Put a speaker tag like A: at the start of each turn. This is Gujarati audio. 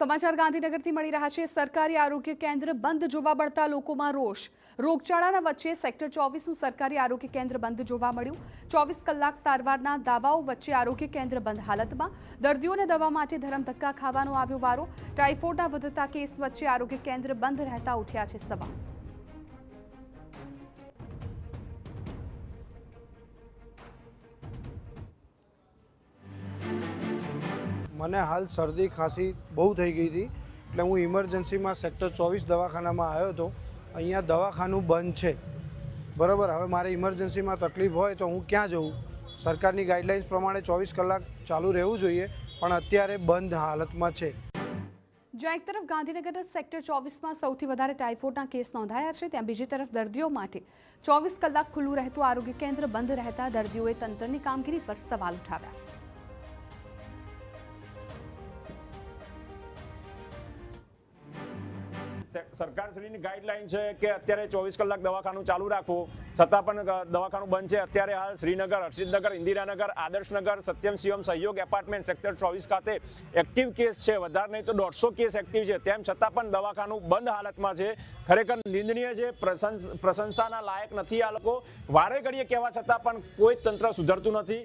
A: સમાચાર ગાંધીનગરથી મળી રહ્યા છે। સરકારી આરોગ્ય કેન્દ્ર બંધ જોવા મળતા લોકોમાં રોષ। રોગચાળાના વચ્ચે સેક્ટર 24નું સરકારી આરોગ્ય કેન્દ્ર બંધ જોવા મળ્યું। 24 કલાક સારવારના દાવાઓ વચ્ચે આરોગ્ય કેન્દ્ર બંધ હાલતમાં। દર્દીઓને દવા માટે ધરમધક્કા ખાવાનો આવ્યો વારો। ટાઇફોઇડના વધતા કેસ વચ્ચે આરોગ્ય કેન્દ્ર બંધ રહેતા ઉઠ્યા છે સવાલ।
B: મને હાલ શરદી ખાંસી બહુ થઈ ગઈ હતી એટલે હું ઇમરજન્સીમાં સેક્ટર 24 દવાખાનામાં આવ્યો હતો। અહીંયા દવાખાનું બંધ છે બરાબર। હવે મારે ઇમરજન્સીમાં તકલીફ હોય તો હું ક્યાં જઉં? સરકારની ગાઈડલાઇન્સ પ્રમાણે 24 કલાક ચાલુ રહેવું જોઈએ પણ અત્યારે બંધ હાલતમાં છે।
A: જ્યાં એક તરફ ગાંધીનગરના સેક્ટર 24માં સૌથી વધારે ટાઇફોઇડના કેસ નોંધાયા છે, ત્યાં બીજી તરફ દર્દીઓ માટે 24 કલાક ખુલ્લું રહેતું આરોગ્ય કેન્દ્ર બંધ રહેતા દર્દીઓએ તંત્રની કામગીરી પર સવાલ ઉઠાવ્યા।
C: સરકારશ્રીની ગાઈડલાઈન છે કે અત્યારે 24 કલાક દવાખાનું ચાલુ રાખવું, છતાં પણ દવાખાનું બંધ છે। અત્યારે હાલ શ્રીનગર, હર્ષિદનગર, ઇન્દિરાનગર, આદર્શનગર, સત્યમ શિવમ સહયોગ એપાર્ટમેન્ટ સેક્ટર 24 ખાતે એક્ટિવ કેસ છે, વધારે નહીં તો 150 કેસ એક્ટિવ છે। તેમ છતાં પણ દવાખાનું બંધ હાલતમાં છે। ખરેખર નિંદનીય છે, પ્રશંસાના લાયક નથી આ લોકો। વારે ઘડીએ કહેવા છતાં પણ કોઈ તંત્ર સુધરતું નથી।